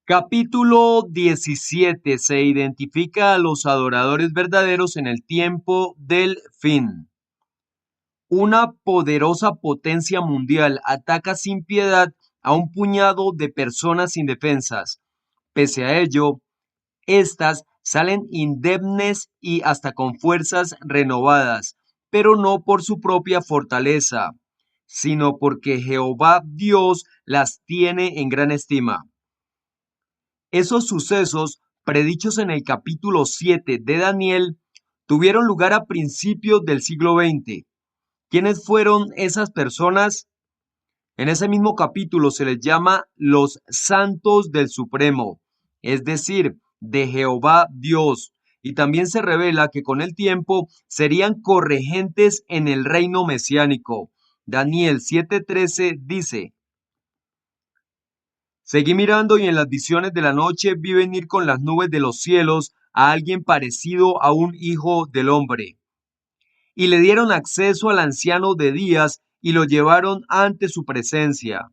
Capítulo 17. Se identifica a los adoradores verdaderos en el tiempo del fin. Una poderosa potencia mundial ataca sin piedad a un puñado de personas indefensas. Pese a ello, estas salen indemnes y hasta con fuerzas renovadas, pero no por su propia fortaleza, sino porque Jehová Dios las tiene en gran estima. Esos sucesos, predichos en el capítulo 7 de Daniel, tuvieron lugar a principios del siglo XX. ¿Quiénes fueron esas personas? En ese mismo capítulo se les llama los santos del Supremo, es decir, de Jehová Dios, y también se revela que con el tiempo serían corregentes en el reino mesiánico. Daniel 7:13 dice: Seguí mirando y en las visiones de la noche vi venir con las nubes de los cielos a alguien parecido a un hijo del hombre. Y le dieron acceso al anciano de días y lo llevaron ante su presencia.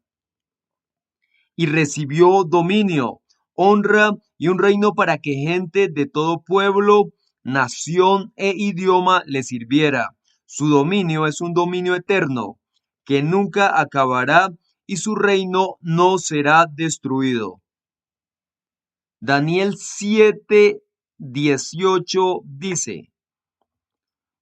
Y recibió dominio, honra y un reino para que gente de todo pueblo, nación e idioma le sirviera. Su dominio es un dominio eterno, que nunca acabará y su reino no será destruido. Daniel 7:18 dice: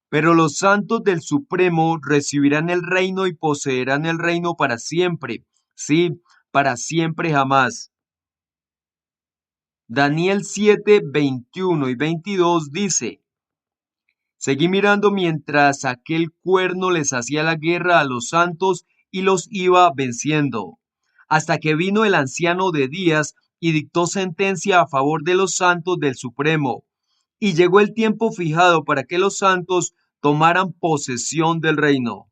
Pero los santos del Supremo recibirán el reino y poseerán el reino para siempre, sí, para siempre jamás. Daniel 7:21 y 22 dice: Seguí mirando mientras aquel cuerno les hacía la guerra a los santos y los iba venciendo, hasta que vino el anciano de días y dictó sentencia a favor de los santos del Supremo. Y llegó el tiempo fijado para que los santos tomaran posesión del reino.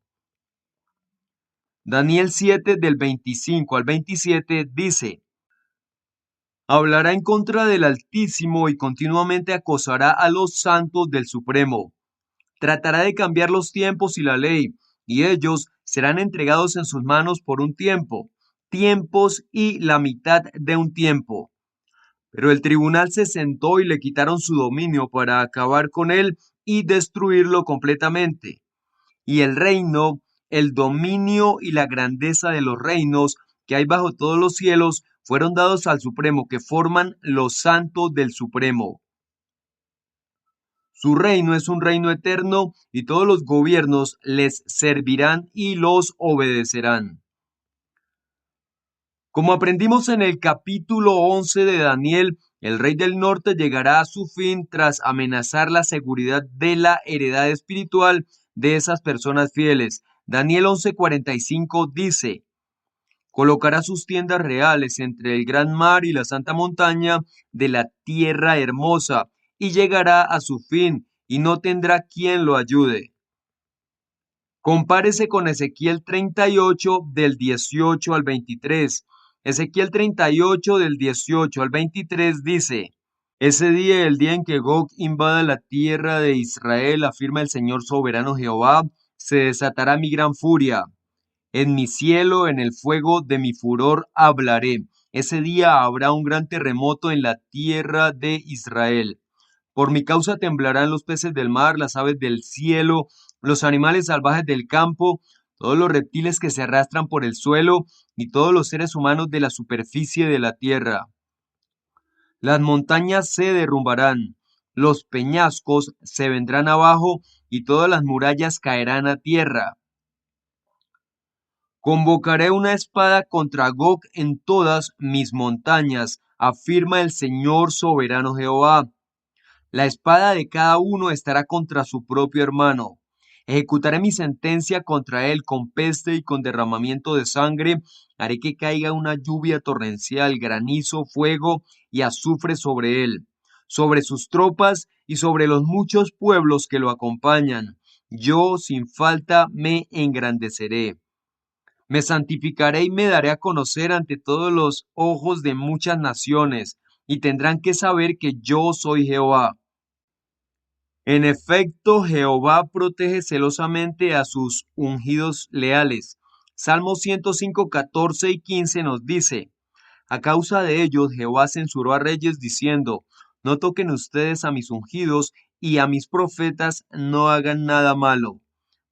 Daniel 7 del 25 al 27 dice: Hablará en contra del Altísimo y continuamente acosará a los santos del Supremo. Tratará de cambiar los tiempos y la ley, y ellos serán entregados en sus manos por un tiempo, tiempos y la mitad de un tiempo. Pero el tribunal se sentó y le quitaron su dominio para acabar con él y destruirlo completamente. Y el reino, el dominio y la grandeza de los reinos que hay bajo todos los cielos fueron dados al Supremo, que forman los santos del Supremo. Su reino es un reino eterno y todos los gobiernos les servirán y los obedecerán. Como aprendimos en el capítulo 11 de Daniel, el rey del norte llegará a su fin tras amenazar la seguridad de la heredad espiritual de esas personas fieles. Daniel 11:45 dice: Colocará sus tiendas reales entre el gran mar y la santa montaña de la tierra hermosa, y llegará a su fin, y no tendrá quien lo ayude. Compárese con Ezequiel 38 del 18 al 23. Ezequiel 38 del 18 al 23 dice: Ese día, el día en que Gog invada la tierra de Israel, afirma el Señor soberano Jehová, se desatará mi gran furia. En mi cielo, en el fuego de mi furor, hablaré. Ese día habrá un gran terremoto en la tierra de Israel. Por mi causa temblarán los peces del mar, las aves del cielo, los animales salvajes del campo, todos los reptiles que se arrastran por el suelo y todos los seres humanos de la superficie de la tierra. Las montañas se derrumbarán, los peñascos se vendrán abajo y todas las murallas caerán a tierra. Convocaré una espada contra Gog en todas mis montañas, afirma el Señor soberano Jehová. La espada de cada uno estará contra su propio hermano. Ejecutaré mi sentencia contra él con peste y con derramamiento de sangre. Haré que caiga una lluvia torrencial, granizo, fuego y azufre sobre él, sobre sus tropas y sobre los muchos pueblos que lo acompañan. Yo sin falta me engrandeceré. Me santificaré y me daré a conocer ante todos los ojos de muchas naciones, y tendrán que saber que yo soy Jehová. En efecto, Jehová protege celosamente a sus ungidos leales. Salmo 105, 14 y 15 nos dice: A causa de ellos, Jehová censuró a reyes diciendo, no toquen ustedes a mis ungidos y a mis profetas no hagan nada malo.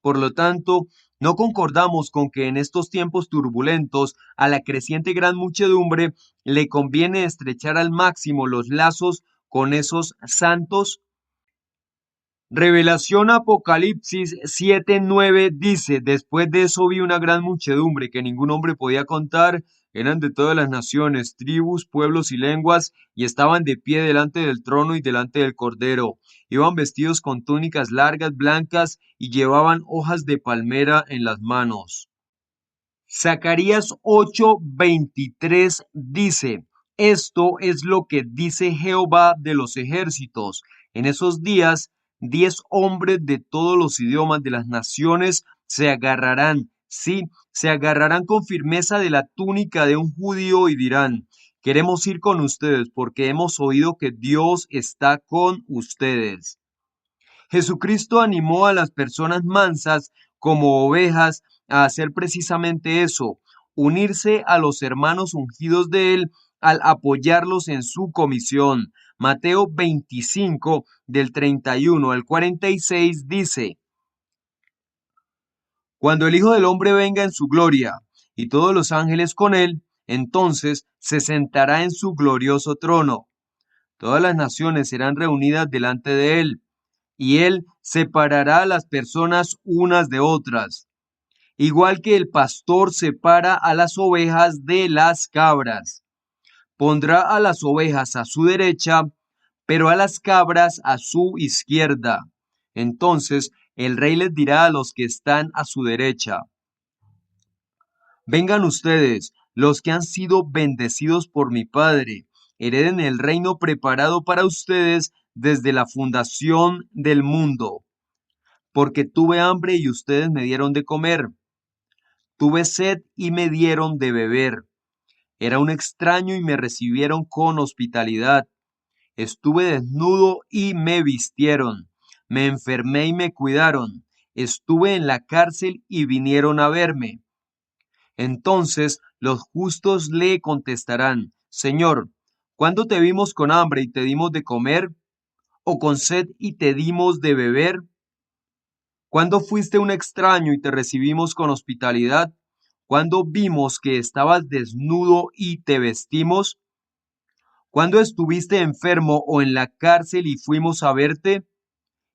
Por lo tanto, no concordamos con que en estos tiempos turbulentos a la creciente gran muchedumbre le conviene estrechar al máximo los lazos con esos santos. Revelación Apocalipsis 7:9 dice, después de eso vi una gran muchedumbre que ningún hombre podía contar, eran de todas las naciones, tribus, pueblos y lenguas, y estaban de pie delante del trono y delante del Cordero. Iban vestidos con túnicas largas blancas y llevaban hojas de palmera en las manos. Zacarías 8:23 dice, esto es lo que dice Jehová de los ejércitos. En esos días, 10 hombres de todos los idiomas de las naciones se agarrarán, sí, se agarrarán con firmeza de la túnica de un judío y dirán, queremos ir con ustedes porque hemos oído que Dios está con ustedes. Jesucristo animó a las personas mansas como ovejas a hacer precisamente eso, unirse a los hermanos ungidos de él al apoyarlos en su comisión. Mateo 25 del 31 al 46 dice, cuando el Hijo del Hombre venga en su gloria y todos los ángeles con él, entonces se sentará en su glorioso trono. Todas las naciones serán reunidas delante de él y él separará a las personas unas de otras, igual que el pastor separa a las ovejas de las cabras. Pondrá a las ovejas a su derecha, pero a las cabras a su izquierda. Entonces el rey les dirá a los que están a su derecha, vengan ustedes, los que han sido bendecidos por mi Padre, hereden el reino preparado para ustedes desde la fundación del mundo. Porque tuve hambre y ustedes me dieron de comer. Tuve sed y me dieron de beber. Era un extraño y me recibieron con hospitalidad. Estuve desnudo y me vistieron. Me enfermé y me cuidaron. Estuve en la cárcel y vinieron a verme. Entonces los justos le contestarán, Señor, ¿cuándo te vimos con hambre y te dimos de comer? ¿O con sed y te dimos de beber? ¿Cuándo fuiste un extraño y te recibimos con hospitalidad? ¿Cuándo vimos que estabas desnudo y te vestimos? ¿Cuándo estuviste enfermo o en la cárcel y fuimos a verte?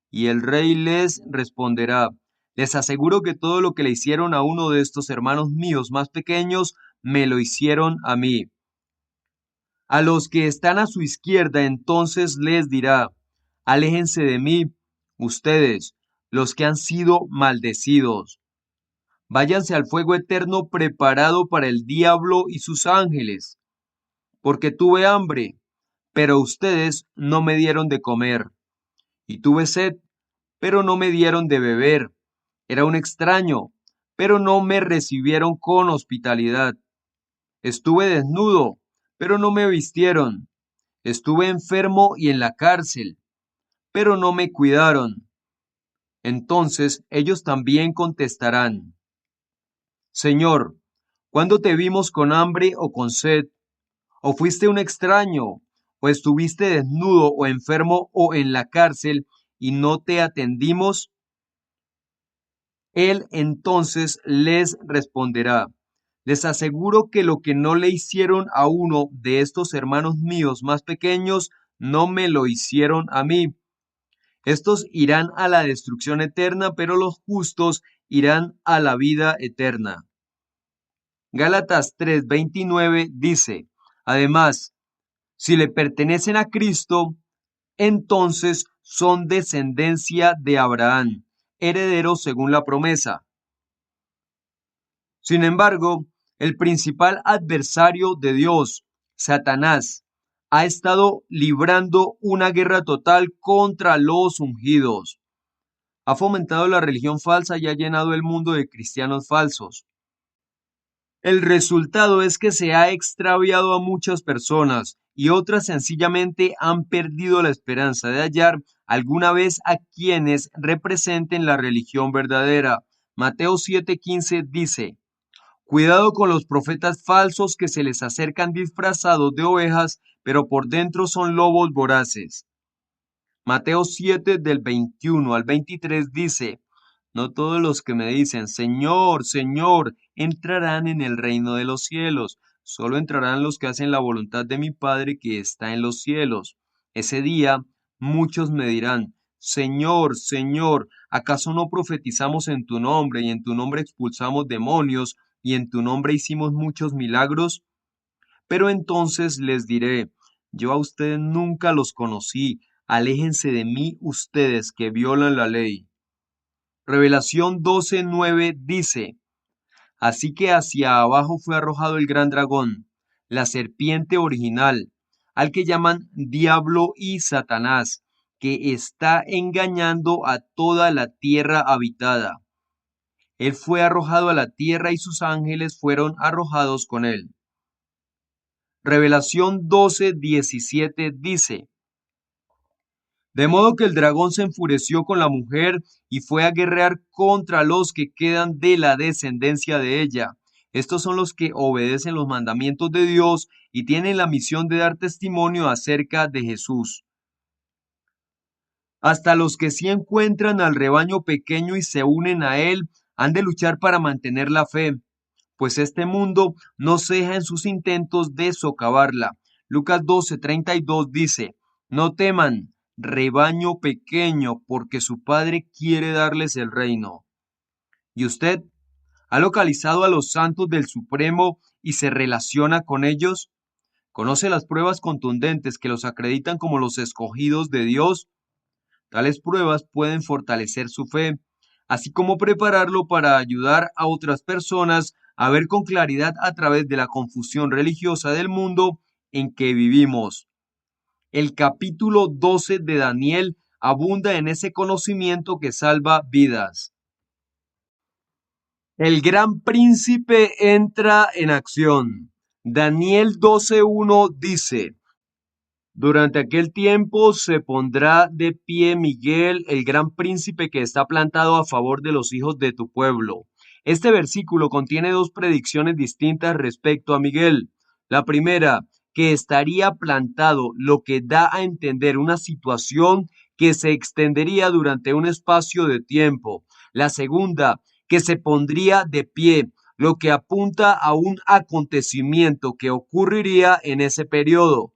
Y el rey les responderá, les aseguro que todo lo que le hicieron a uno de estos hermanos míos más pequeños, me lo hicieron a mí. A los que están a su izquierda entonces les dirá, aléjense de mí, ustedes, los que han sido maldecidos. Váyanse al fuego eterno preparado para el diablo y sus ángeles, porque tuve hambre, pero ustedes no me dieron de comer, y tuve sed, pero no me dieron de beber. Era un extraño, pero no me recibieron con hospitalidad. Estuve desnudo, pero no me vistieron. Estuve enfermo y en la cárcel, pero no me cuidaron. Entonces ellos también contestarán, Señor, ¿cuándo te vimos con hambre o con sed? ¿O fuiste un extraño? ¿O estuviste desnudo o enfermo o en la cárcel y no te atendimos? Él entonces les responderá, les aseguro que lo que no le hicieron a uno de estos hermanos míos más pequeños, no me lo hicieron a mí. Estos irán a la destrucción eterna, pero los justos irán a la vida eterna. Gálatas 3:29 dice, además, si le pertenecen a Cristo, entonces son descendencia de Abraham, herederos según la promesa. Sin embargo, el principal adversario de Dios, Satanás, ha estado librando una guerra total contra los ungidos. Ha fomentado la religión falsa y ha llenado el mundo de cristianos falsos. El resultado es que se ha extraviado a muchas personas y otras sencillamente han perdido la esperanza de hallar alguna vez a quienes representen la religión verdadera. Mateo 7:15 dice, Cuidado con los profetas falsos que se les acercan disfrazados de ovejas, pero por dentro son lobos voraces. Mateo 7 del 21 al 23 dice, no todos los que me dicen, Señor, Señor, entrarán en el reino de los cielos, solo entrarán los que hacen la voluntad de mi Padre que está en los cielos. Ese día muchos me dirán, Señor, Señor, ¿acaso no profetizamos en tu nombre y en tu nombre expulsamos demonios y en tu nombre hicimos muchos milagros? Pero entonces les diré, yo a ustedes nunca los conocí, aléjense de mí ustedes que violan la ley. Revelación 12:9 dice, así que hacia abajo fue arrojado el gran dragón, la serpiente original, al que llaman Diablo y Satanás, que está engañando a toda la tierra habitada. Él fue arrojado a la tierra y sus ángeles fueron arrojados con él. Revelación 12:17 dice, de modo que el dragón se enfureció con la mujer y fue a guerrear contra los que quedan de la descendencia de ella. Estos son los que obedecen los mandamientos de Dios y tienen la misión de dar testimonio acerca de Jesús. Hasta los que sí encuentran al rebaño pequeño y se unen a él han de luchar para mantener la fe, pues este mundo no ceja en sus intentos de socavarla. Lucas 12:32 dice, no teman, rebaño pequeño, porque su Padre quiere darles el reino. ¿Y usted ha localizado a los santos del Supremo y se relaciona con ellos? ¿Conoce las pruebas contundentes que los acreditan como los escogidos de Dios? Tales pruebas pueden fortalecer su fe, así como prepararlo para ayudar a otras personas a ver con claridad a través de la confusión religiosa del mundo en que vivimos. El capítulo 12 de Daniel abunda en ese conocimiento que salva vidas. El gran príncipe entra en acción. Daniel 12:1 dice, durante aquel tiempo se pondrá de pie Miguel, el gran príncipe que está plantado a favor de los hijos de tu pueblo. Este versículo contiene dos predicciones distintas respecto a Miguel. La primera, que estaría plantado, lo que da a entender una situación que se extendería durante un espacio de tiempo. La segunda, que se pondría de pie, lo que apunta a un acontecimiento que ocurriría en ese periodo.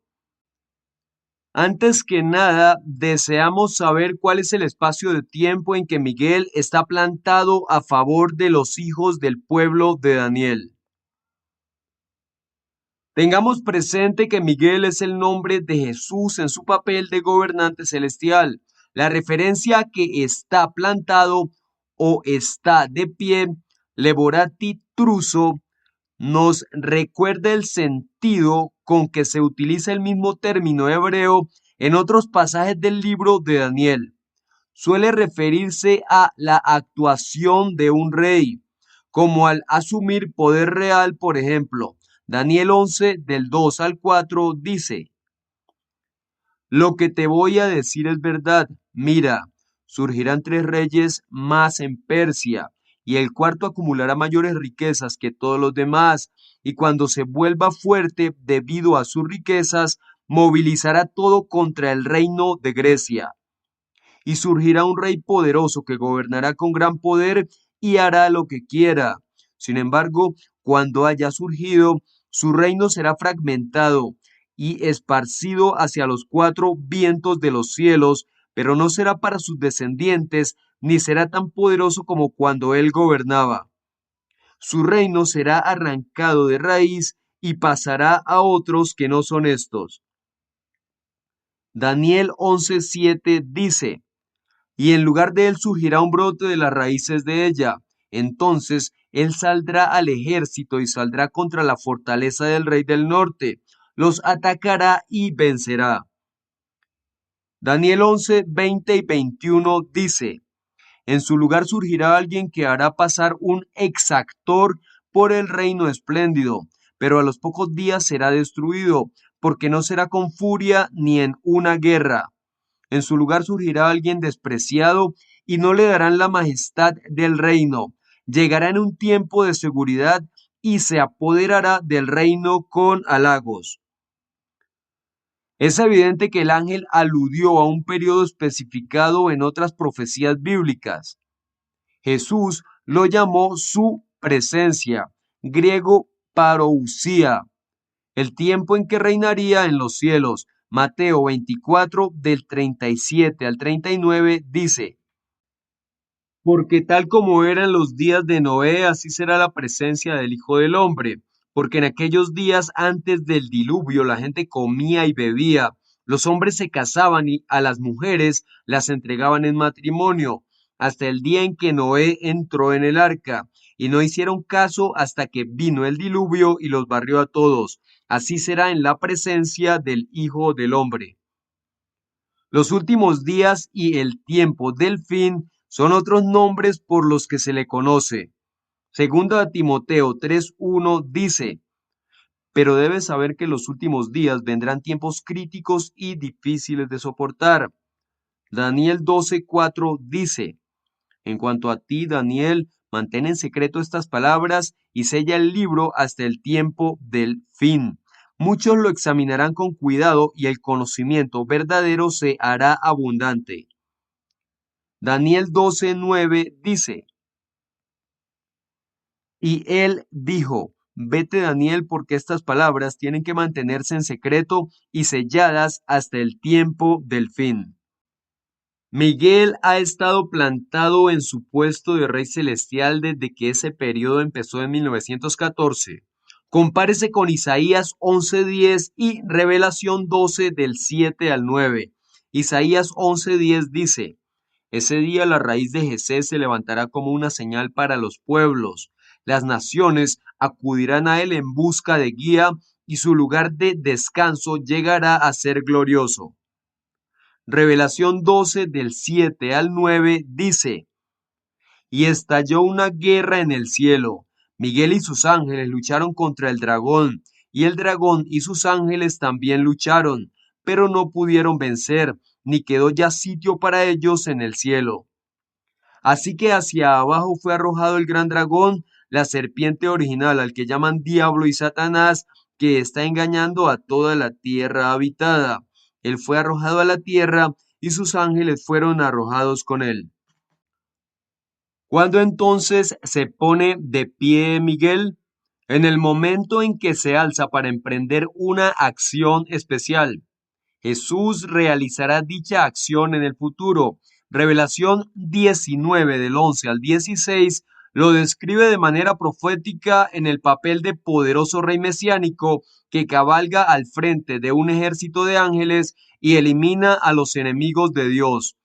Antes que nada, deseamos saber cuál es el espacio de tiempo en que Miguel está plantado a favor de los hijos del pueblo de Daniel. Tengamos presente que Miguel es el nombre de Jesús en su papel de gobernante celestial. La referencia a que está plantado o está de pie, levorati truso, nos recuerda el sentido con que se utiliza el mismo término hebreo en otros pasajes del libro de Daniel. Suele referirse a la actuación de un rey, como al asumir poder real, por ejemplo. Daniel 11 del 2 al 4 dice, lo que te voy a decir es verdad. Mira, surgirán tres reyes más en Persia, y el cuarto acumulará mayores riquezas que todos los demás, y cuando se vuelva fuerte debido a sus riquezas, movilizará todo contra el reino de Grecia. Y surgirá un rey poderoso que gobernará con gran poder y hará lo que quiera. Sin embargo, cuando haya surgido, su reino será fragmentado y esparcido hacia los cuatro vientos de los cielos, pero no será para sus descendientes, ni será tan poderoso como cuando él gobernaba. Su reino será arrancado de raíz y pasará a otros que no son estos. Daniel 11:7 dice, y en lugar de él surgirá un brote de las raíces de ella. Entonces él saldrá al ejército y saldrá contra la fortaleza del rey del norte, los atacará y vencerá. Daniel 11, 20 y 21 dice, en su lugar surgirá alguien que hará pasar un exactor por el reino espléndido, pero a los pocos días será destruido, porque no será con furia ni en una guerra. En su lugar surgirá alguien despreciado y no le darán la majestad del reino. Llegará en un tiempo de seguridad y se apoderará del reino con halagos. Es evidente que el ángel aludió a un periodo especificado en otras profecías bíblicas. Jesús lo llamó su presencia, griego parousia, el tiempo en que reinaría en los cielos. Mateo 24, del 37 al 39, dice: Porque tal como eran los días de Noé, así será la presencia del Hijo del Hombre. Porque en aquellos días antes del diluvio la gente comía y bebía, los hombres se casaban y a las mujeres las entregaban en matrimonio, hasta el día en que Noé entró en el arca, y no hicieron caso hasta que vino el diluvio y los barrió a todos. Así será en la presencia del Hijo del Hombre. Los últimos días y el tiempo del fin son otros nombres por los que se le conoce. Segunda de Timoteo 3:1 dice: Pero debes saber que en los últimos días vendrán tiempos críticos y difíciles de soportar. Daniel 12:4 dice: En cuanto a ti, Daniel, mantén en secreto estas palabras y sella el libro hasta el tiempo del fin. Muchos lo examinarán con cuidado y el conocimiento verdadero se hará abundante. Daniel 12:9 dice: Y él dijo: Vete, Daniel, porque estas palabras tienen que mantenerse en secreto y selladas hasta el tiempo del fin. Miguel ha estado plantado en su puesto de rey celestial desde que ese periodo empezó en 1914. Compárese con Isaías 11:10 y Revelación 12 del 7 al 9. Isaías 11:10 dice: Ese día la raíz de Jesé se levantará como una señal para los pueblos. Las naciones acudirán a él en busca de guía y su lugar de descanso llegará a ser glorioso. Revelación 12 del 7 al 9 dice: Y estalló una guerra en el cielo. Miguel y sus ángeles lucharon contra el dragón, y el dragón y sus ángeles también lucharon, pero no pudieron vencer, ni quedó ya sitio para ellos en el cielo. Así que hacia abajo fue arrojado el gran dragón, la serpiente original, al que llaman Diablo y Satanás, que está engañando a toda la tierra habitada. Él fue arrojado a la tierra y sus ángeles fueron arrojados con él. ¿Cuándo entonces se pone de pie Miguel? En el momento en que se alza para emprender una acción especial. Jesús realizará dicha acción en el futuro. Revelación 19 del 11 al 16 lo describe de manera profética en el papel de poderoso rey mesiánico que cabalga al frente de un ejército de ángeles y elimina a los enemigos de Dios.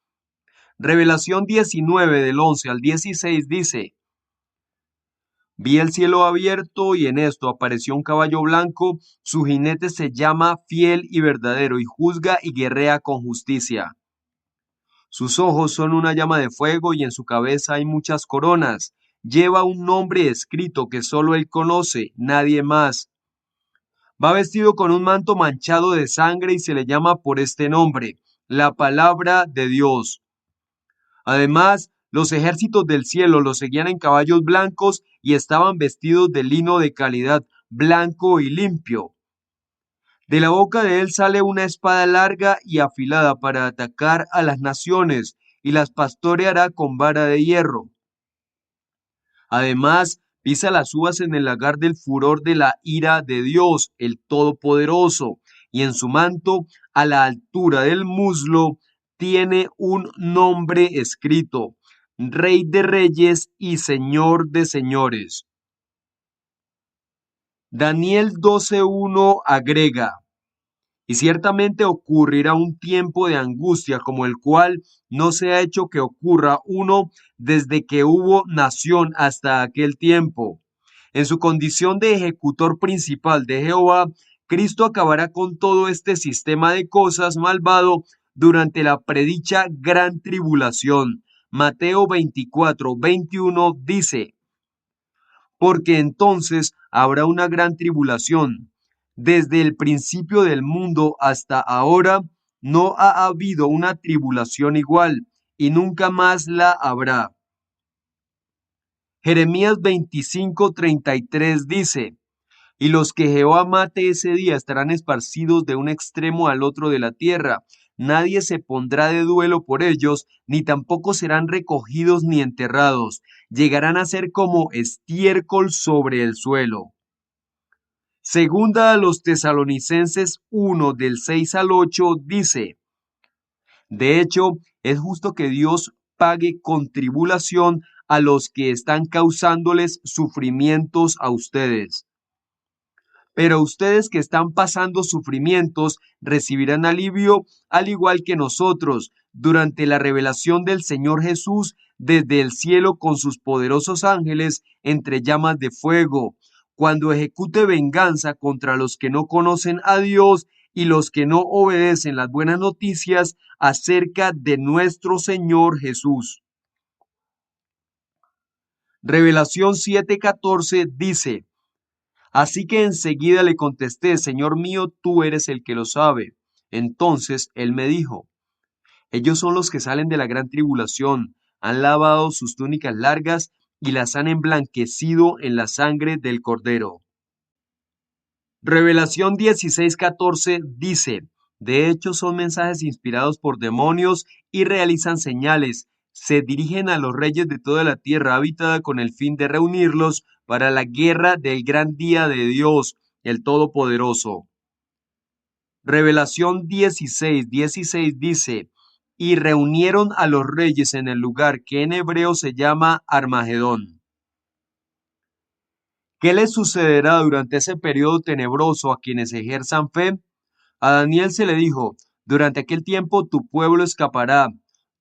Revelación 19 del 11 al 16 dice: Vi el cielo abierto y en esto apareció un caballo blanco, su jinete se llama Fiel y Verdadero y juzga y guerrea con justicia. Sus ojos son una llama de fuego y en su cabeza hay muchas coronas. Lleva un nombre escrito que solo él conoce, nadie más. Va vestido con un manto manchado de sangre y se le llama por este nombre, la palabra de Dios. Además, los ejércitos del cielo lo seguían en caballos blancos y estaban vestidos de lino de calidad, blanco y limpio. De la boca de él sale una espada larga y afilada para atacar a las naciones, y las pastoreará con vara de hierro. Además, pisa las uvas en el lagar del furor de la ira de Dios, el Todopoderoso, y en su manto, a la altura del muslo, tiene un nombre escrito: Rey de Reyes y Señor de Señores. Daniel 12:1 agrega: Y ciertamente ocurrirá un tiempo de angustia como el cual no se ha hecho que ocurra uno desde que hubo nación hasta aquel tiempo. En su condición de ejecutor principal de Jehová, Cristo acabará con todo este sistema de cosas malvado durante la predicha gran tribulación. Mateo 24:21 dice: Porque entonces habrá una gran tribulación. Desde el principio del mundo hasta ahora no ha habido una tribulación igual, y nunca más la habrá. Jeremías 25:33 dice: Y los que Jehová mate ese día estarán esparcidos de un extremo al otro de la tierra. Nadie se pondrá de duelo por ellos, ni tampoco serán recogidos ni enterrados. Llegarán a ser como estiércol sobre el suelo. Segunda a los Tesalonicenses 1 del 6 al 8 dice: De hecho, es justo que Dios pague con tribulación a los que están causándoles sufrimientos a ustedes. Pero ustedes que están pasando sufrimientos recibirán alivio al igual que nosotros durante la revelación del Señor Jesús desde el cielo con sus poderosos ángeles entre llamas de fuego, cuando ejecute venganza contra los que no conocen a Dios y los que no obedecen las buenas noticias acerca de nuestro Señor Jesús. Revelación 7:14 dice: Así que enseguida le contesté: Señor mío, tú eres el que lo sabe. Entonces él me dijo: Ellos son los que salen de la gran tribulación, han lavado sus túnicas largas y las han emblanquecido en la sangre del Cordero. Revelación 16:14 dice: De hecho son mensajes inspirados por demonios y realizan señales. Se dirigen a los reyes de toda la tierra habitada con el fin de reunirlos para la guerra del gran día de Dios, el Todopoderoso. Revelación 16:16 dice: Y reunieron a los reyes en el lugar que en hebreo se llama Armagedón. ¿Qué les sucederá durante ese periodo tenebroso a quienes ejerzan fe? A Daniel se le dijo: Durante aquel tiempo tu pueblo escapará,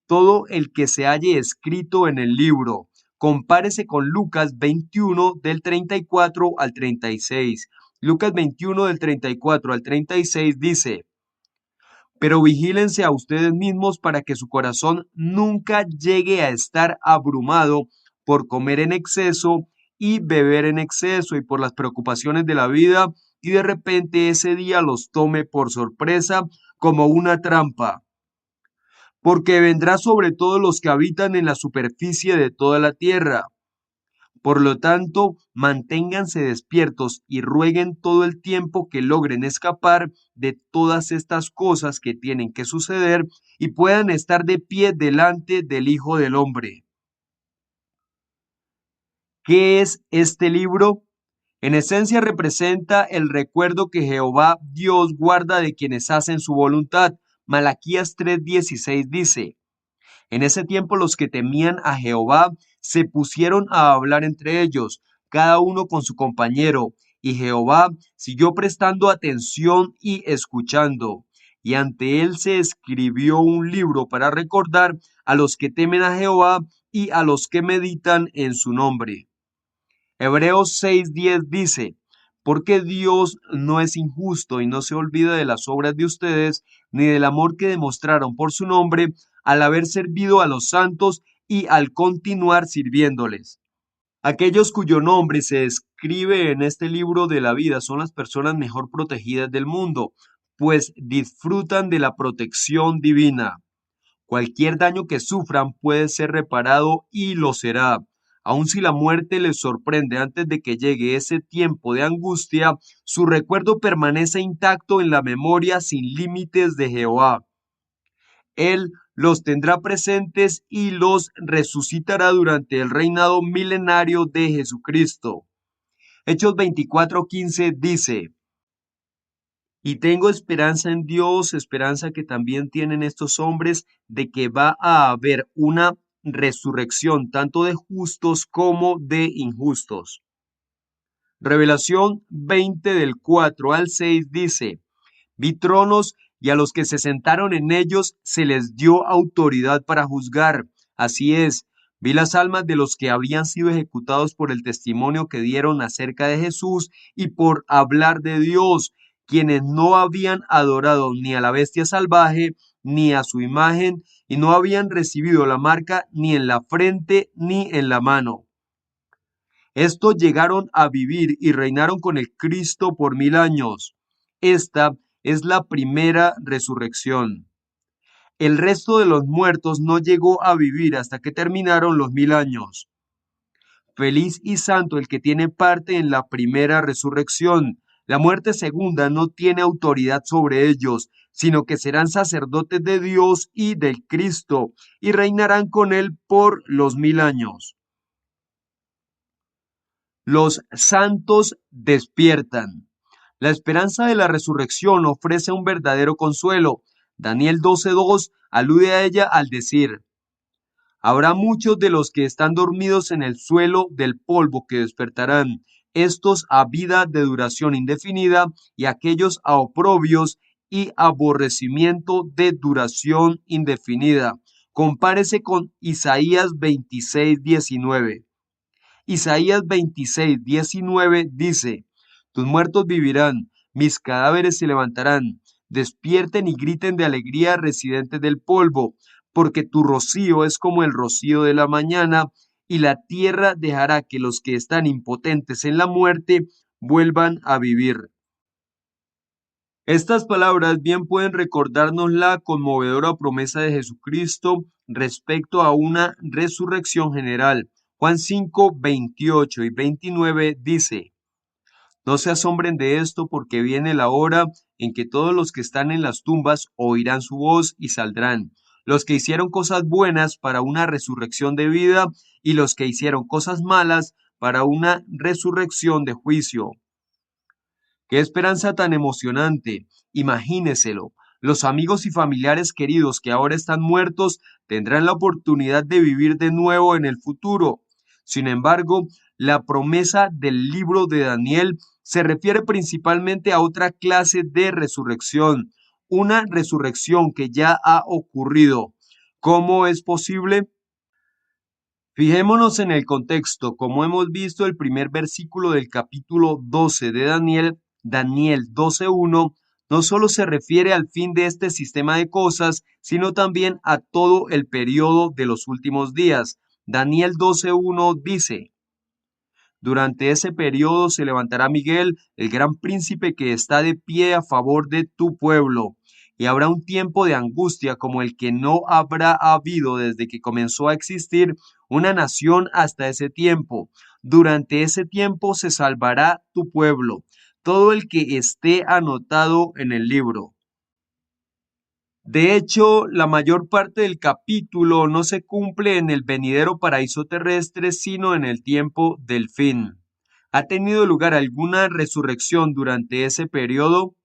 todo el que se halle escrito en el libro. Compárese con Lucas 21 del 34 al 36. Lucas 21 del 34 al 36 dice: Pero vigílense a ustedes mismos para que su corazón nunca llegue a estar abrumado por comer en exceso y beber en exceso y por las preocupaciones de la vida, y de repente ese día los tome por sorpresa como una trampa, porque vendrá sobre todos los que habitan en la superficie de toda la tierra. Por lo tanto, manténganse despiertos y rueguen todo el tiempo que logren escapar de todas estas cosas que tienen que suceder y puedan estar de pie delante del Hijo del Hombre. ¿Qué es este libro? En esencia representa el recuerdo que Jehová Dios guarda de quienes hacen su voluntad. Malaquías 3:16 dice: En ese tiempo los que temían a Jehová se pusieron a hablar entre ellos, cada uno con su compañero, y Jehová siguió prestando atención y escuchando. Y ante él se escribió un libro para recordar a los que temen a Jehová y a los que meditan en su nombre. Hebreos 6:10 dice: Porque Dios no es injusto y no se olvida de las obras de ustedes, ni del amor que demostraron por su nombre al haber servido a los santos y al continuar sirviéndoles. Aquellos cuyo nombre se escribe en este libro de la vida son las personas mejor protegidas del mundo, pues disfrutan de la protección divina. Cualquier daño que sufran puede ser reparado y lo será. Aun si la muerte les sorprende antes de que llegue ese tiempo de angustia, su recuerdo permanece intacto en la memoria sin límites de Jehová. Él los tendrá presentes y los resucitará durante el reinado milenario de Jesucristo. Hechos 24:15 dice: Y tengo esperanza en Dios, esperanza que también tienen estos hombres, de que va a haber una resurrección tanto de justos como de injustos. Revelación 20 del 4 al 6 dice: Vi tronos y a los que se sentaron en ellos se les dio autoridad para juzgar. Así es, vi las almas de los que habían sido ejecutados por el testimonio que dieron acerca de Jesús y por hablar de Dios, quienes no habían adorado ni a la bestia salvaje ni a su imagen, y no habían recibido la marca ni en la frente ni en la mano. Estos llegaron a vivir y reinaron con el Cristo por 1000 años. Esta es la primera resurrección. El resto de los muertos no llegó a vivir hasta que terminaron los 1000 años. Feliz y santo el que tiene parte en la primera resurrección. La muerte segunda no tiene autoridad sobre ellos, sino que serán sacerdotes de Dios y del Cristo, y reinarán con él por los 1000 años. Los santos despiertan. La esperanza de la resurrección ofrece un verdadero consuelo. Daniel 12:2 alude a ella al decir: habrá muchos de los que están dormidos en el suelo del polvo que despertarán, estos a vida de duración indefinida y aquellos a oprobios y aborrecimiento de duración indefinida. Compárese con Isaías 26:19. Isaías 26:19 dice: tus muertos vivirán, mis cadáveres se levantarán. Despierten y griten de alegría, residentes del polvo, porque tu rocío es como el rocío de la mañana, y la tierra dejará que los que están impotentes en la muerte vuelvan a vivir. Estas palabras bien pueden recordarnos la conmovedora promesa de Jesucristo respecto a una resurrección general. Juan 5:28 y 29 dice: no se asombren de esto, porque viene la hora en que todos los que están en las tumbas oirán su voz y saldrán. Los que hicieron cosas buenas para una resurrección de vida, y los que hicieron cosas malas para una resurrección de juicio. ¡Qué esperanza tan emocionante! Imagíneselo. Los amigos y familiares queridos que ahora están muertos tendrán la oportunidad de vivir de nuevo en el futuro. Sin embargo, la promesa del libro de Daniel se refiere principalmente a otra clase de resurrección, una resurrección que ya ha ocurrido. ¿Cómo es posible? Fijémonos en el contexto. Como hemos visto, el primer versículo del capítulo 12 de Daniel, Daniel 12:1, no solo se refiere al fin de este sistema de cosas, sino también a todo el periodo de los últimos días. Daniel 12:1 dice: durante ese periodo se levantará Miguel, el gran príncipe que está de pie a favor de tu pueblo, y habrá un tiempo de angustia como el que no habrá habido desde que comenzó a existir una nación hasta ese tiempo. Durante ese tiempo se salvará tu pueblo, todo el que esté anotado en el libro. De hecho, la mayor parte del capítulo no se cumple en el venidero paraíso terrestre, sino en el tiempo del fin. ¿Ha tenido lugar alguna resurrección durante ese periodo?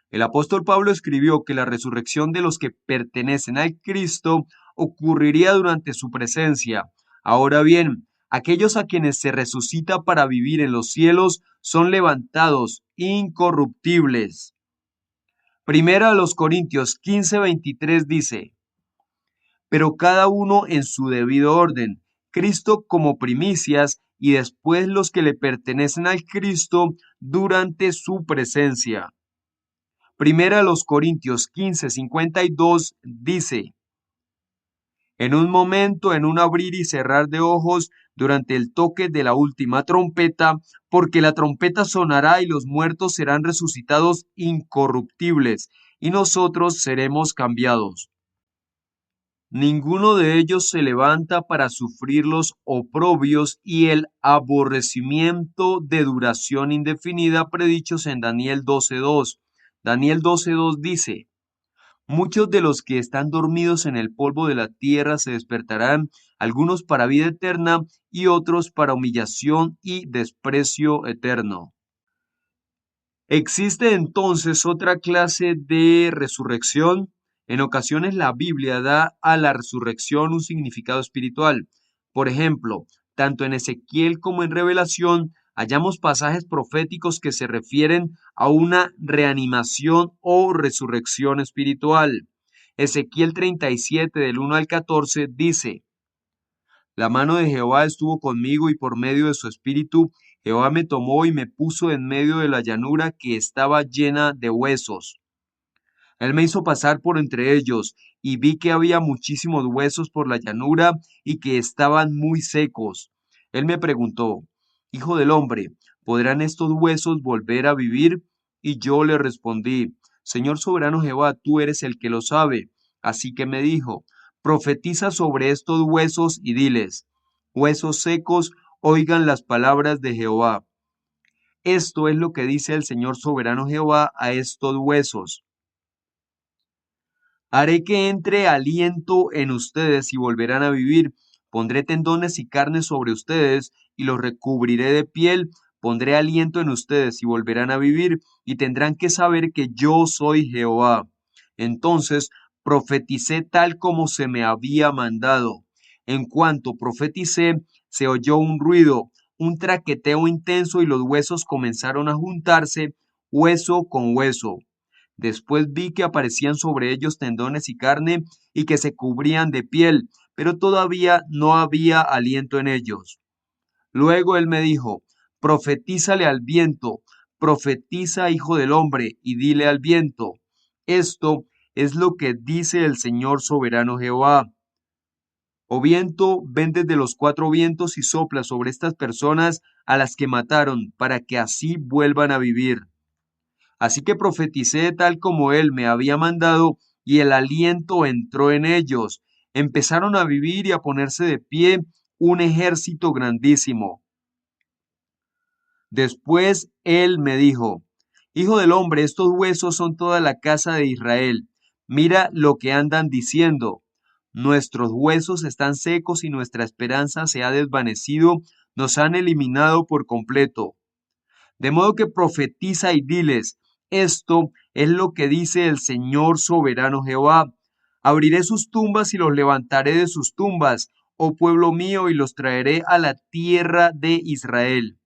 El apóstol Pablo escribió que la resurrección de los que pertenecen al Cristo ocurriría durante su presencia. Ahora bien, aquellos a quienes se resucita para vivir en los cielos son levantados incorruptibles. Primera a los Corintios 15:23 dice: pero cada uno en su debido orden, Cristo como primicias y después los que le pertenecen al Cristo durante su presencia. Primera a los Corintios 15:52 dice: en un momento, en un abrir y cerrar de ojos, durante el toque de la última trompeta, porque la trompeta sonará y los muertos serán resucitados incorruptibles, y nosotros seremos cambiados. Ninguno de ellos se levanta para sufrir los oprobios y el aborrecimiento de duración indefinida predichos en Daniel 12:2. Daniel 12:2 dice: muchos de los que están dormidos en el polvo de la tierra se despertarán, algunos para vida eterna y otros para humillación y desprecio eterno. ¿Existe entonces otra clase de resurrección? En ocasiones la Biblia da a la resurrección un significado espiritual. Por ejemplo, tanto en Ezequiel como en Revelación hallamos pasajes proféticos que se refieren a una reanimación o resurrección espiritual. Ezequiel 37 del 1 al 14 dice: la mano de Jehová estuvo conmigo y por medio de su espíritu Jehová me tomó y me puso en medio de la llanura que estaba llena de huesos. Él me hizo pasar por entre ellos y vi que había muchísimos huesos por la llanura y que estaban muy secos. Él me preguntó: hijo del hombre, ¿podrán estos huesos volver a vivir? Y yo le respondí: Señor soberano Jehová, tú eres el que lo sabe. Así que me dijo: profetiza sobre estos huesos y diles: huesos secos, oigan las palabras de Jehová. Esto es lo que dice el Señor soberano Jehová a estos huesos. Haré que entre aliento en ustedes y volverán a vivir. Pondré tendones y carne sobre ustedes y los recubriré de piel. Pondré aliento en ustedes y volverán a vivir y tendrán que saber que yo soy Jehová. Entonces profeticé tal como se me había mandado. En cuanto profeticé, se oyó un ruido, un traqueteo intenso y los huesos comenzaron a juntarse, hueso con hueso. Después vi que aparecían sobre ellos tendones y carne y que se cubrían de piel, pero todavía no había aliento en ellos. Luego él me dijo, profetízale al viento, profetiza, hijo del hombre, y dile al viento, esto es lo que dice el Señor soberano Jehová. O viento, ven desde los cuatro vientos y sopla sobre estas personas a las que mataron, para que así vuelvan a vivir. Así que profeticé tal como él me había mandado, y el aliento entró en ellos. Empezaron a vivir y a ponerse de pie un ejército grandísimo. Después él me dijo, Hijo del hombre, estos huesos son toda la casa de Israel. Mira lo que andan diciendo. Nuestros huesos están secos y nuestra esperanza se ha desvanecido, nos han eliminado por completo. De modo que profetiza y diles, esto es lo que dice el Señor soberano Jehová. Abriré sus tumbas y los levantaré de sus tumbas, oh pueblo mío, y los traeré a la tierra de Israel.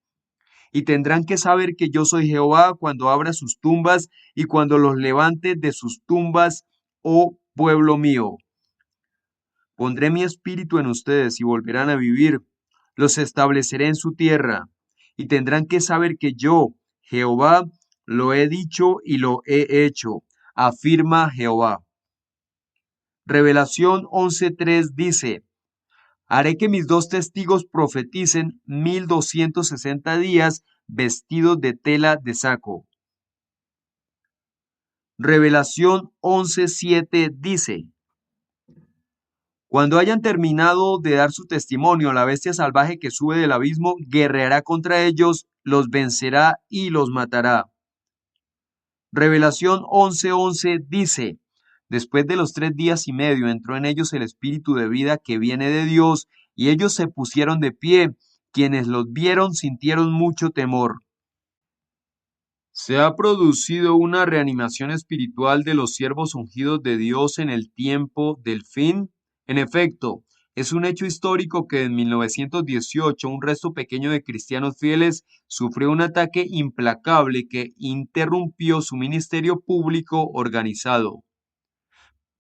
Y tendrán que saber que yo soy Jehová cuando abra sus tumbas y cuando los levante de sus tumbas, oh pueblo mío. Pondré mi espíritu en ustedes y volverán a vivir. Los estableceré en su tierra y tendrán que saber que yo, Jehová, lo he dicho y lo he hecho, afirma Jehová. Revelación 11:3 dice, haré que mis dos testigos profeticen 1260 días vestidos de tela de saco. Revelación 11:7 dice, cuando hayan terminado de dar su testimonio, la bestia salvaje que sube del abismo guerreará contra ellos, los vencerá y los matará. Revelación 11:11 dice, después de los 3 días y medio entró en ellos el espíritu de vida que viene de Dios, y ellos se pusieron de pie. Quienes los vieron sintieron mucho temor. ¿Se ha producido una reanimación espiritual de los siervos ungidos de Dios en el tiempo del fin? En efecto, es un hecho histórico que en 1918 un resto pequeño de cristianos fieles sufrió un ataque implacable que interrumpió su ministerio público organizado.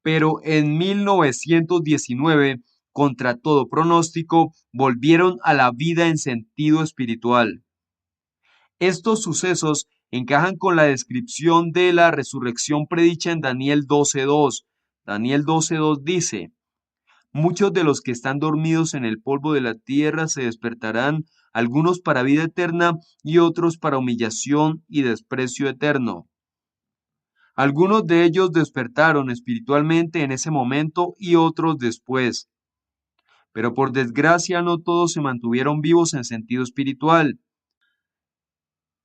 Pero en 1919, contra todo pronóstico, volvieron a la vida en sentido espiritual. Estos sucesos encajan con la descripción de la resurrección predicha en Daniel 12:2. Daniel 12:2 dice, muchos de los que están dormidos en el polvo de la tierra se despertarán, algunos para vida eterna y otros para humillación y desprecio eterno. Algunos de ellos despertaron espiritualmente en ese momento y otros después. Pero por desgracia no todos se mantuvieron vivos en sentido espiritual.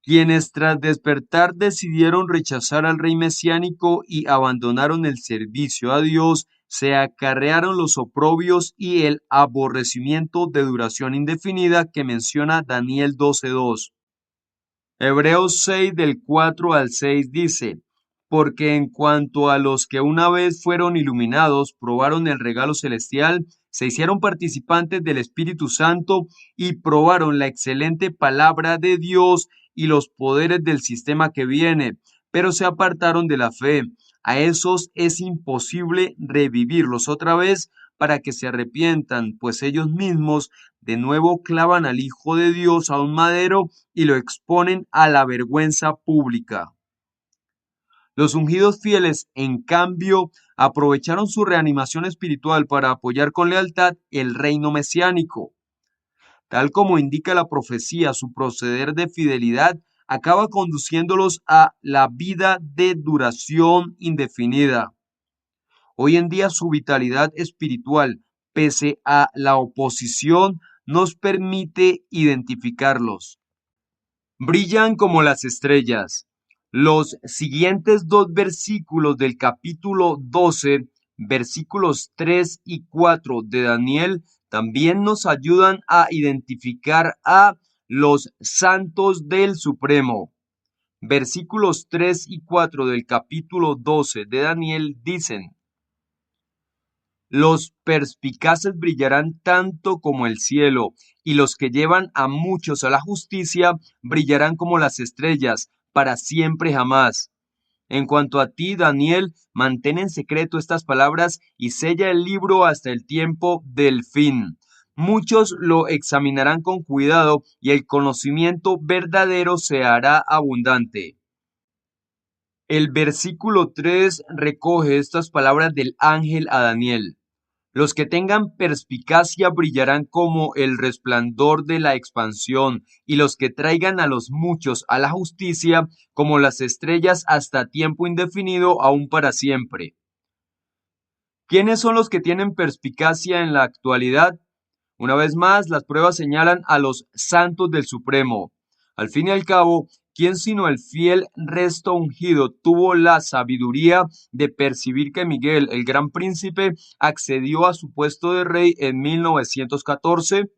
Quienes tras despertar decidieron rechazar al rey mesiánico y abandonaron el servicio a Dios, se acarrearon los oprobios y el aborrecimiento de duración indefinida que menciona Daniel 12:2. Hebreos 6 del 4 al 6 dice, porque en cuanto a los que una vez fueron iluminados, probaron el regalo celestial, se hicieron participantes del Espíritu Santo y probaron la excelente palabra de Dios y los poderes del sistema que viene, pero se apartaron de la fe. A esos es imposible revivirlos otra vez para que se arrepientan, pues ellos mismos de nuevo clavan al Hijo de Dios a un madero y lo exponen a la vergüenza pública. Los ungidos fieles, en cambio, aprovecharon su reanimación espiritual para apoyar con lealtad el reino mesiánico. Tal como indica la profecía, su proceder de fidelidad acaba conduciéndolos a la vida de duración indefinida. Hoy en día su vitalidad espiritual, pese a la oposición, nos permite identificarlos. Brillan como las estrellas. Los siguientes dos versículos del capítulo 12, versículos 3 y 4 de Daniel, también nos ayudan a identificar a los santos del Supremo. Versículos 3 y 4 del capítulo 12 de Daniel dicen: Los perspicaces brillarán tanto como el cielo, y los que llevan a muchos a la justicia brillarán como las estrellas, para siempre jamás. En cuanto a ti, Daniel, mantén en secreto estas palabras y sella el libro hasta el tiempo del fin. Muchos lo examinarán con cuidado y el conocimiento verdadero se hará abundante. El versículo 3 recoge estas palabras del ángel a Daniel. Los que tengan perspicacia brillarán como el resplandor de la expansión, y los que traigan a los muchos a la justicia como las estrellas hasta tiempo indefinido, aún para siempre. ¿Quiénes son los que tienen perspicacia en la actualidad? Una vez más, las pruebas señalan a los santos del Supremo. Al fin y al cabo, ¿quién sino el fiel resto ungido tuvo la sabiduría de percibir que Miguel, el gran príncipe, accedió a su puesto de rey en 1914?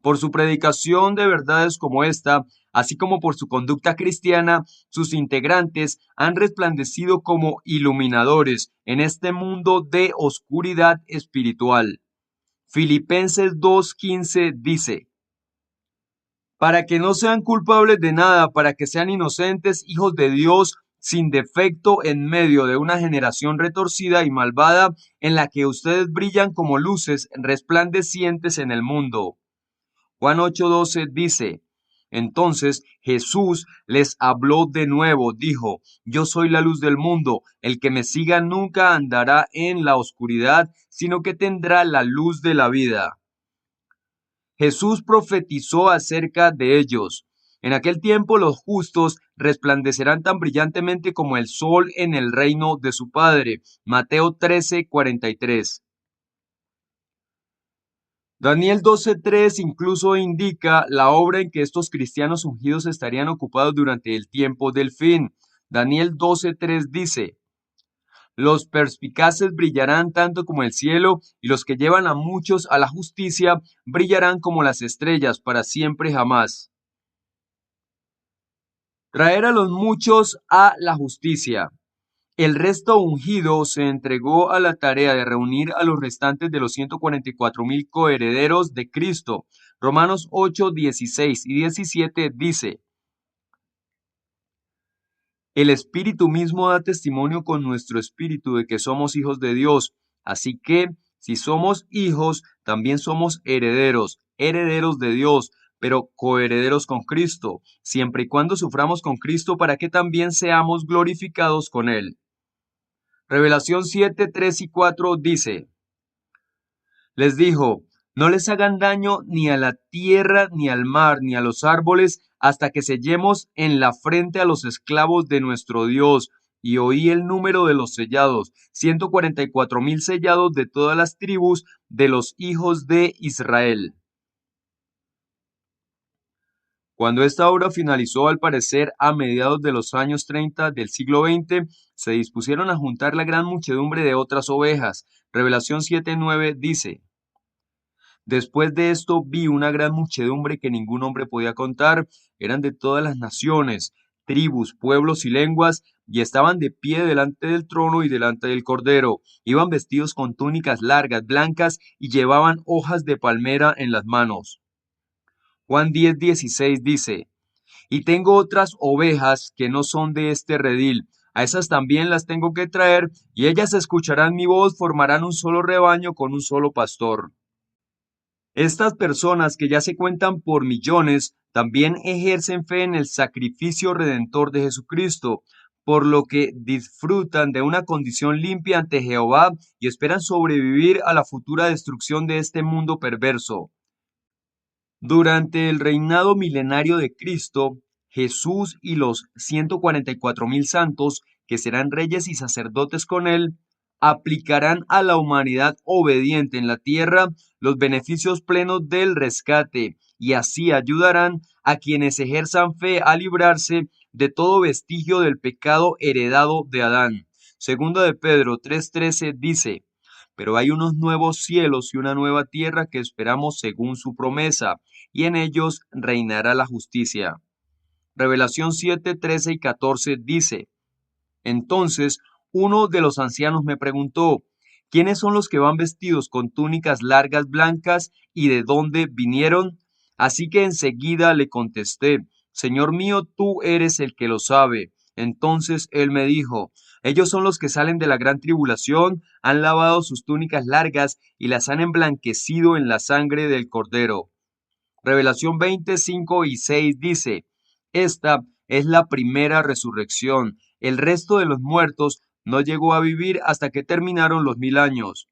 Por su predicación de verdades como esta, así como por su conducta cristiana, sus integrantes han resplandecido como iluminadores en este mundo de oscuridad espiritual. Filipenses 2:15 dice: para que no sean culpables de nada, para que sean inocentes, hijos de Dios, sin defecto en medio de una generación retorcida y malvada, en la que ustedes brillan como luces resplandecientes en el mundo. Juan 8:12 dice: entonces Jesús les habló de nuevo, dijo: yo soy la luz del mundo, el que me siga nunca andará en la oscuridad, sino que tendrá la luz de la vida. Jesús profetizó acerca de ellos. En aquel tiempo los justos resplandecerán tan brillantemente como el sol en el reino de su Padre. Mateo 13:43. Daniel 12:3 incluso indica la obra en que estos cristianos ungidos estarían ocupados durante el tiempo del fin. Daniel 12:3 dice: los perspicaces brillarán tanto como el cielo, y los que llevan a muchos a la justicia brillarán como las estrellas para siempre jamás. Traer a los muchos a la justicia. El resto ungido se entregó a la tarea de reunir a los restantes de los 144,000 coherederos de Cristo. Romanos 8, 16 y 17 dice: el Espíritu mismo da testimonio con nuestro espíritu de que somos hijos de Dios. Así que, si somos hijos, también somos herederos, herederos de Dios, pero coherederos con Cristo, siempre y cuando suframos con Cristo para que también seamos glorificados con Él. Revelación 7, 3 y 4 dice: les dijo: no les hagan daño ni a la tierra, ni al mar, ni a los árboles, hasta que sellemos en la frente a los esclavos de nuestro Dios. Y oí el número de los sellados, 144,000 sellados de todas las tribus de los hijos de Israel. Cuando esta obra finalizó, al parecer a mediados de los años 30 del siglo XX, se dispusieron a juntar la gran muchedumbre de otras ovejas. Revelación 7:9 dice: después de esto vi una gran muchedumbre que ningún hombre podía contar, eran de todas las naciones, tribus, pueblos y lenguas, y estaban de pie delante del trono y delante del Cordero. Iban vestidos con túnicas largas, blancas, y llevaban hojas de palmera en las manos. Juan 10:16 dice: y tengo otras ovejas que no son de este redil, a esas también las tengo que traer, y ellas escucharán mi voz, formarán un solo rebaño con un solo pastor. Estas personas, que ya se cuentan por millones, también ejercen fe en el sacrificio redentor de Jesucristo, por lo que disfrutan de una condición limpia ante Jehová y esperan sobrevivir a la futura destrucción de este mundo perverso. Durante el reinado milenario de Cristo, Jesús y los 144,000 santos, que serán reyes y sacerdotes con él, aplicarán a la humanidad obediente en la tierra los beneficios plenos del rescate y así ayudarán a quienes ejerzan fe a librarse de todo vestigio del pecado heredado de Adán. Segunda de Pedro 3:13 dice: pero hay unos nuevos cielos y una nueva tierra que esperamos según su promesa, y en ellos reinará la justicia. Revelación 7:13 y 14 dice: entonces uno de los ancianos me preguntó: ¿quiénes son los que van vestidos con túnicas largas blancas y de dónde vinieron? Así que enseguida le contesté: Señor mío, tú eres el que lo sabe. Entonces él me dijo: ellos son los que salen de la gran tribulación, han lavado sus túnicas largas y las han emblanquecido en la sangre del Cordero. Revelación 25 y 6 dice: esta es la primera resurrección. El resto de los muertos no llegó a vivir hasta que terminaron los 1000 años.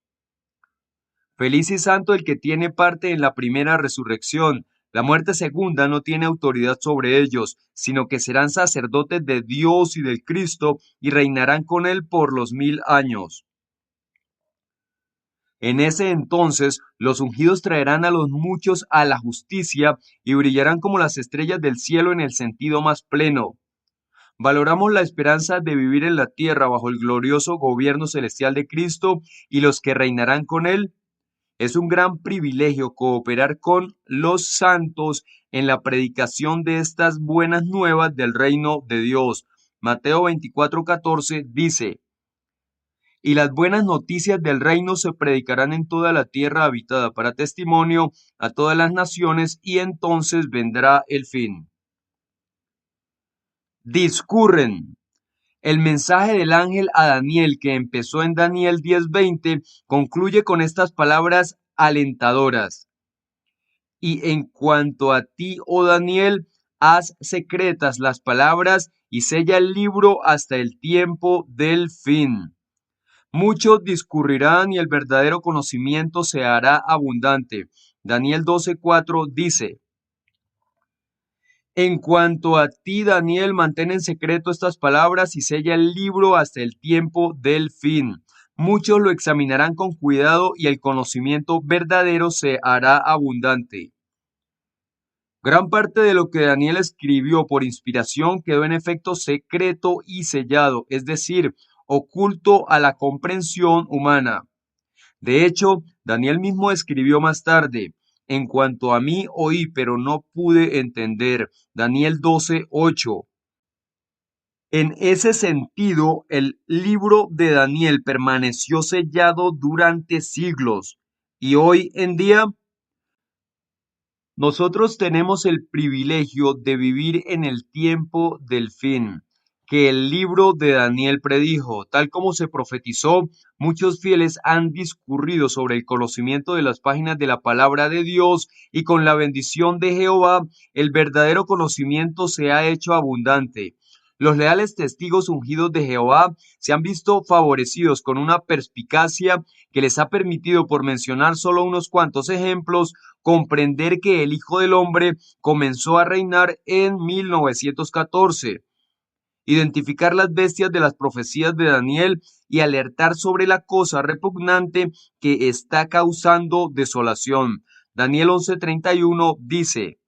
Feliz y santo el que tiene parte en la primera resurrección. La muerte segunda no tiene autoridad sobre ellos, sino que serán sacerdotes de Dios y del Cristo y reinarán con él por los 1000 años. En ese entonces los ungidos traerán a los muchos a la justicia y brillarán como las estrellas del cielo en el sentido más pleno. Valoramos la esperanza de vivir en la tierra bajo el glorioso gobierno celestial de Cristo y los que reinarán con él. Es un gran privilegio cooperar con los santos en la predicación de estas buenas nuevas del reino de Dios. Mateo 24:14 dice: y las buenas noticias del reino se predicarán en toda la tierra habitada para testimonio a todas las naciones, y entonces vendrá el fin. Discurren. El mensaje del ángel a Daniel, que empezó en Daniel 10:20, concluye con estas palabras alentadoras: y en cuanto a ti, oh Daniel, haz secretas las palabras y sella el libro hasta el tiempo del fin. Muchos discurrirán y el verdadero conocimiento se hará abundante. Daniel 12:4 dice: en cuanto a ti, Daniel, mantén en secreto estas palabras y sella el libro hasta el tiempo del fin. Muchos lo examinarán con cuidado y el conocimiento verdadero se hará abundante. Gran parte de lo que Daniel escribió por inspiración quedó en efecto secreto y sellado, es decir, oculto a la comprensión humana. De hecho, Daniel mismo escribió más tarde: en cuanto a mí oí, pero no pude entender. Daniel 12:8. En ese sentido, el libro de Daniel permaneció sellado durante siglos. Y hoy en día, nosotros tenemos el privilegio de vivir en el tiempo del fin, que el libro de Daniel predijo. Tal como se profetizó, muchos fieles han discurrido sobre el conocimiento de las páginas de la palabra de Dios, y con la bendición de Jehová, el verdadero conocimiento se ha hecho abundante. Los leales testigos ungidos de Jehová se han visto favorecidos con una perspicacia que les ha permitido, por mencionar solo unos cuantos ejemplos, comprender que el Hijo del Hombre comenzó a reinar en 1914, identificar las bestias de las profecías de Daniel y alertar sobre la cosa repugnante que está causando desolación. Daniel 11:31 dice: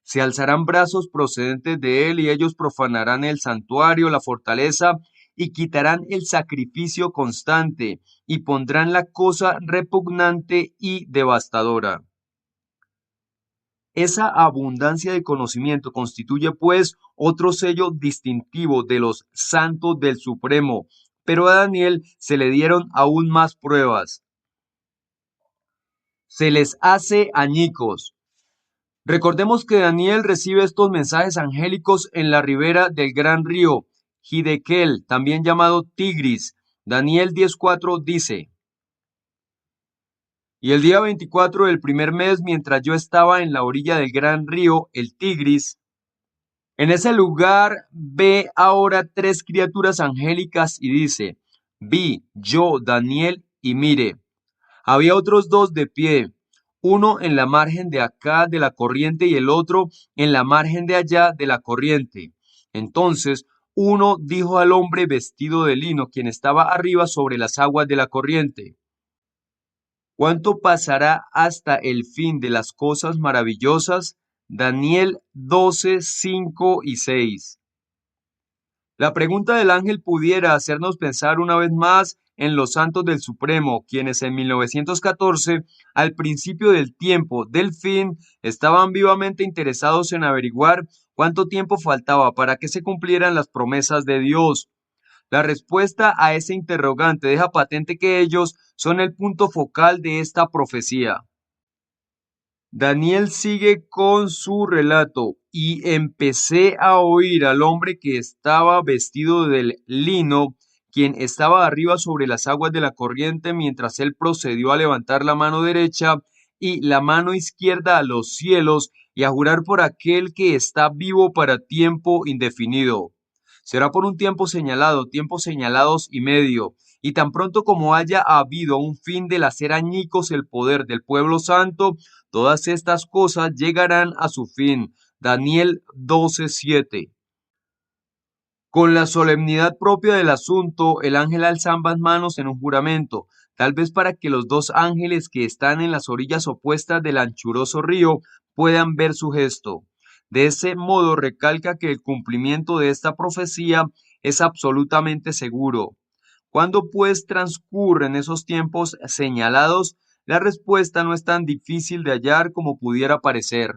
se alzarán brazos procedentes de él y ellos profanarán el santuario, la fortaleza, y quitarán el sacrificio constante y pondrán la cosa repugnante y devastadora. Esa abundancia de conocimiento constituye, pues, otro sello distintivo de los santos del Supremo, pero a Daniel se le dieron aún más pruebas. Se les hace añicos. Recordemos que Daniel recibe estos mensajes angélicos en la ribera del gran río Hiddekel, también llamado Tigris. Daniel 10:4 dice: y el día 24 del primer mes, mientras yo estaba en la orilla del gran río, el Tigris, en ese lugar ve ahora tres criaturas angélicas y dice: vi yo, Daniel, y mire, había otros dos de pie, uno en la margen de acá de la corriente y el otro en la margen de allá de la corriente. Entonces Uno dijo al hombre vestido de lino, quien estaba arriba sobre las aguas de la corriente: ¿Cuánto pasará hasta el fin de las cosas maravillosas? Daniel 12, 5 y 6. La pregunta del ángel pudiera hacernos pensar una vez más en los santos del Supremo, quienes en 1914, al principio del tiempo del fin, estaban vivamente interesados en averiguar cuánto tiempo faltaba para que se cumplieran las promesas de Dios. La respuesta a ese interrogante deja patente que ellos son el punto focal de esta profecía. Daniel sigue con su relato: y empecé a oír al hombre que estaba vestido de lino, quien estaba arriba sobre las aguas de la corriente, mientras él procedió a levantar la mano derecha y la mano izquierda a los cielos y a jurar por aquel que está vivo para tiempo indefinido. Será por un tiempo señalado, tiempos señalados y medio, y tan pronto como haya habido un fin del hacer añicos el poder del pueblo santo, todas estas cosas llegarán a su fin. Daniel 12:7. Con la solemnidad propia del asunto, el ángel alza ambas manos en un juramento, tal vez para que los dos ángeles que están en las orillas opuestas del anchuroso río puedan ver su gesto. De ese modo recalca que el cumplimiento de esta profecía es absolutamente seguro. Cuando pues transcurren esos tiempos señalados, la respuesta no es tan difícil de hallar como pudiera parecer.